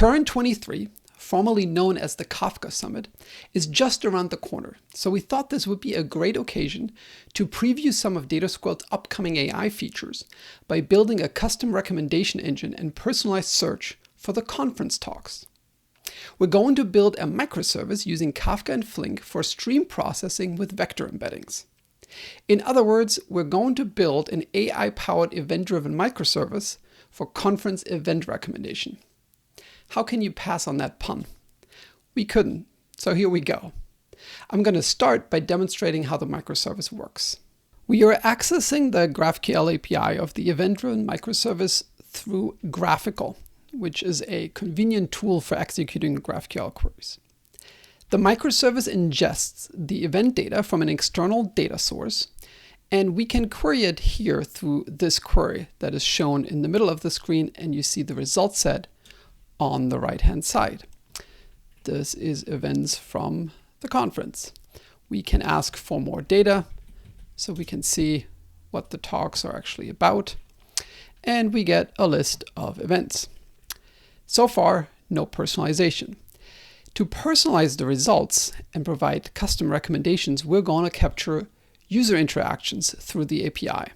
Current23, formerly known as the Kafka Summit, is just around the corner. So we thought this would be a great occasion to preview some of DataSQRL's upcoming AI features by building a custom recommendation engine and personalized search for the conference talks. We're going to build a microservice using Kafka and Flink for stream processing with vector embeddings. In other words, we're going to build an AI-powered event-driven microservice for conference event recommendation. How can you pass on that pun? We couldn't, so here we go. I'm going to start by demonstrating how the microservice works. We are accessing the GraphQL API of the event-driven microservice through Graphical, which is a convenient tool for executing GraphQL queries. The microservice ingests the event data from an external data source, and we can query it here through this query that is shown in the middle of the screen, and you see the result set on the right-hand side. This is events from the conference. We can ask for more data, so we can see what the talks are actually about, and we get a list of events. So far, no personalization. To personalize the results and provide custom recommendations, we're going to capture user interactions through the API.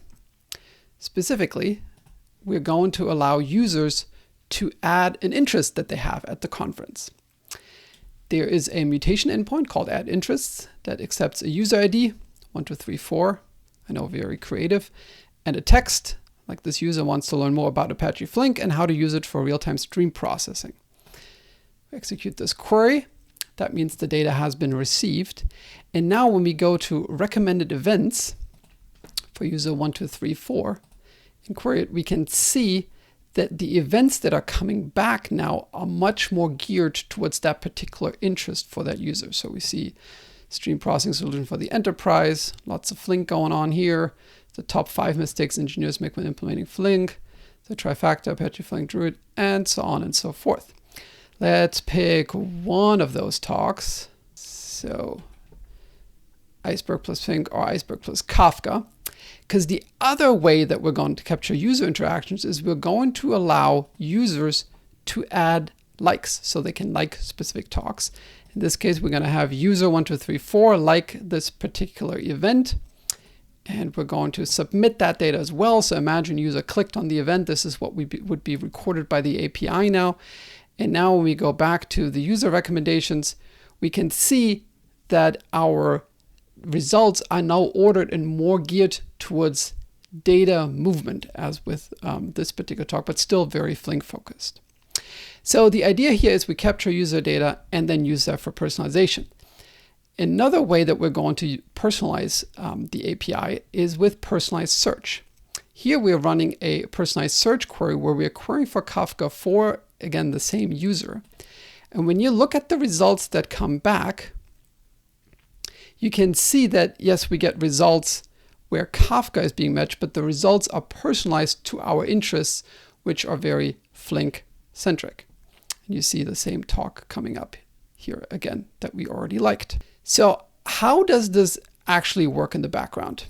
Specifically, we're going to allow users to add an interest that they have at the conference. There is a mutation endpoint called add interests that accepts a user ID, 1234, I know, very creative, and a text, like this user wants to learn more about Apache Flink and how to use it for real-time stream processing. We execute this query. That means the data has been received. And now when we go to recommended events for user 1234 and query it, we can see that the events that are coming back now are much more geared towards that particular interest for that user. So we see stream processing solution for the enterprise, lots of Flink going on here, the top 5 mistakes engineers make when implementing Flink, the trifecta, Apache Flink Druid, and so on and so forth. Let's pick one of those talks. So Iceberg plus Flink or Iceberg plus Kafka. Because the other way that we're going to capture user interactions is we're going to allow users to add likes so they can like specific talks. In this case, we're going to have user 1234 like this particular event. And we're going to submit that data as well. So imagine user clicked on the event. This is what would be recorded by the API now. And now when we go back to the user recommendations, we can see that our results are now ordered and more geared towards data movement, as with this particular talk, but still very Flink focused. So the idea here is we capture user data and then use that for personalization. Another way that we're going to personalize the API is with personalized search. Here we're running a personalized search query where we're querying for Kafka for, again, the same user. And when you look at the results that come back, you can see that, yes, we get results where Kafka is being matched, but the results are personalized to our interests, which are very Flink-centric. And you see the same talk coming up here again that we already liked. So how does this actually work in the background?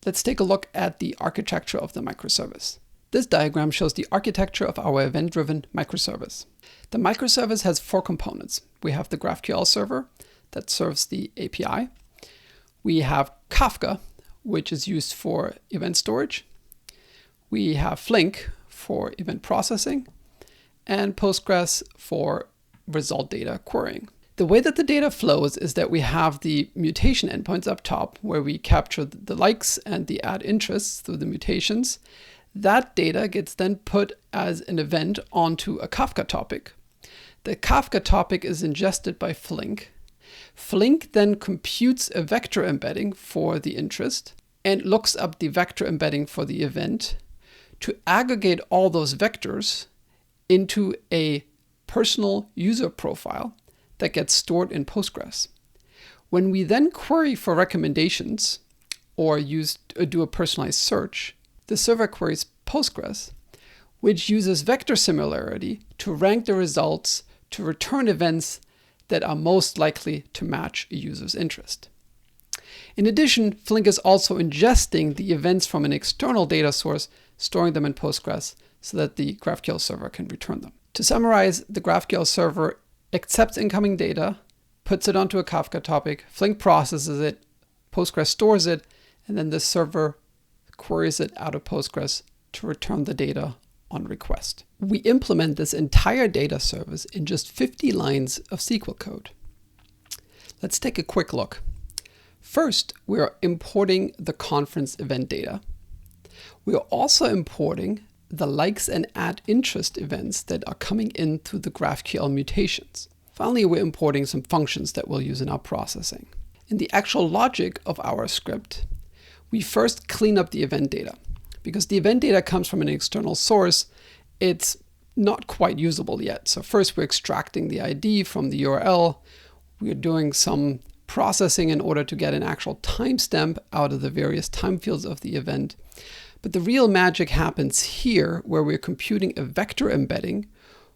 Let's take a look at the architecture of the microservice. This diagram shows the architecture of our event-driven microservice. The microservice has 4 components. We have the GraphQL server that serves the API. We have Kafka, which is used for event storage. We have Flink for event processing, and Postgres for result data querying. The way that the data flows is that we have the mutation endpoints up top, where we capture the likes and the add interests through the mutations. That data gets then put as an event onto a Kafka topic. The Kafka topic is ingested by Flink. Flink then computes a vector embedding for the interest and looks up the vector embedding for the event to aggregate all those vectors into a personal user profile that gets stored in Postgres. When we then query for recommendations or do a personalized search, the server queries Postgres, which uses vector similarity to rank the results to return events that are most likely to match a user's interest. In addition, Flink is also ingesting the events from an external data source, storing them in Postgres so that the GraphQL server can return them. To summarize, the GraphQL server accepts incoming data, puts it onto a Kafka topic, Flink processes it, Postgres stores it, and then the server queries it out of Postgres to return the data on request. We implement this entire data service in just 50 lines of SQL code. Let's take a quick look. First, we are importing the conference event data. We are also importing the likes and add interest events that are coming in through the GraphQL mutations. Finally, we're importing some functions that we'll use in our processing. In the actual logic of our script, we first clean up the event data. Because the event data comes from an external source, it's not quite usable yet. So first we're extracting the ID from the URL. We're doing some processing in order to get an actual timestamp out of the various time fields of the event. But the real magic happens here, where we're computing a vector embedding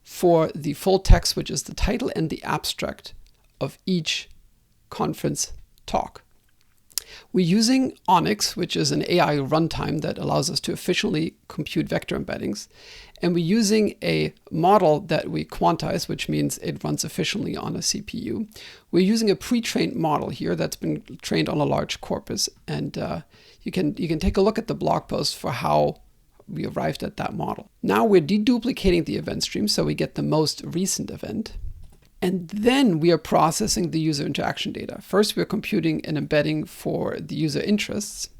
for the full text, which is the title and the abstract of each conference talk. We're using Onyx, which is an AI runtime that allows us to efficiently compute vector embeddings. And we're using a model that we quantize, which means it runs efficiently on a CPU. We're using a pre-trained model here that's been trained on a large corpus. And you can take a look at the blog post for how we arrived at that model. Now we're deduplicating the event stream so we get the most recent event. And then we are processing the user interaction data. First, we're computing an embedding for the user interests.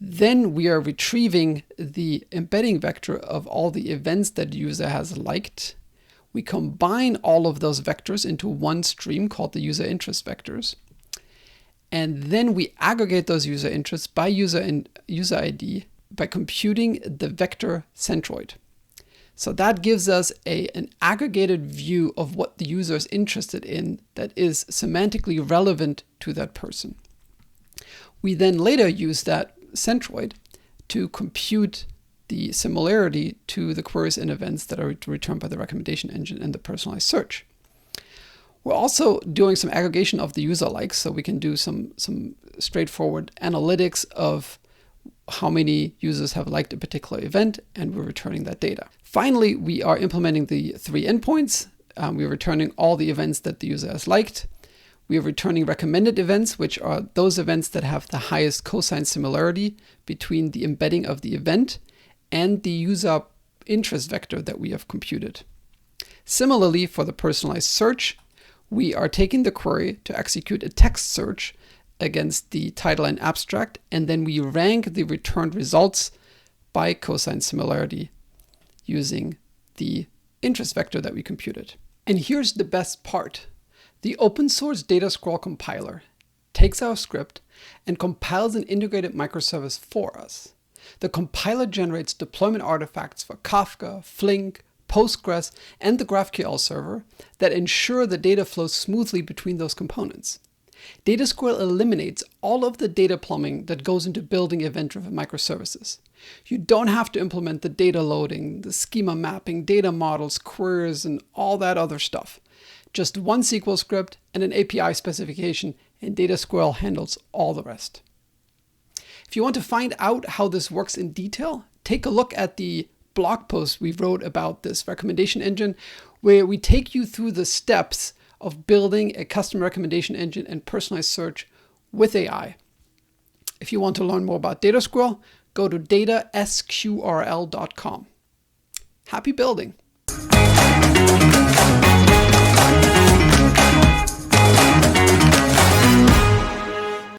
Then we are retrieving the embedding vector of all the events that the user has liked. We combine all of those vectors into one stream called the user interest vectors. And then we aggregate those user interests by user and user ID by computing the vector centroid. So that gives us an aggregated view of what the user is interested in that is semantically relevant to that person. We then later use that centroid to compute the similarity to the queries and events that are returned by the recommendation engine and the personalized search. We're also doing some aggregation of the user likes, so we can do some straightforward analytics of how many users have liked a particular event, and we're returning that data. Finally, we are implementing the 3 endpoints. We're returning all the events that the user has liked. We are returning recommended events, which are those events that have the highest cosine similarity between the embedding of the event and the user interest vector that we have computed. Similarly, for the personalized search, we are taking the query to execute a text search against the title and abstract, and then we rank the returned results by cosine similarity using the interest vector that we computed. And here's the best part. The open source DataSQRL compiler takes our script and compiles an integrated microservice for us. The compiler generates deployment artifacts for Kafka, Flink, Postgres, and the GraphQL server that ensure the data flows smoothly between those components. DataSQRL eliminates all of the data plumbing that goes into building event-driven microservices. You don't have to implement the data loading, the schema mapping, data models, queries, and all that other stuff. Just one SQL script and an API specification, and DataSQRL handles all the rest. If you want to find out how this works in detail, take a look at the blog post we wrote about this recommendation engine, where we take you through the steps of building a custom recommendation engine and personalized search with AI. If you want to learn more about DataSQRL, go to datasqrl.com. Happy building!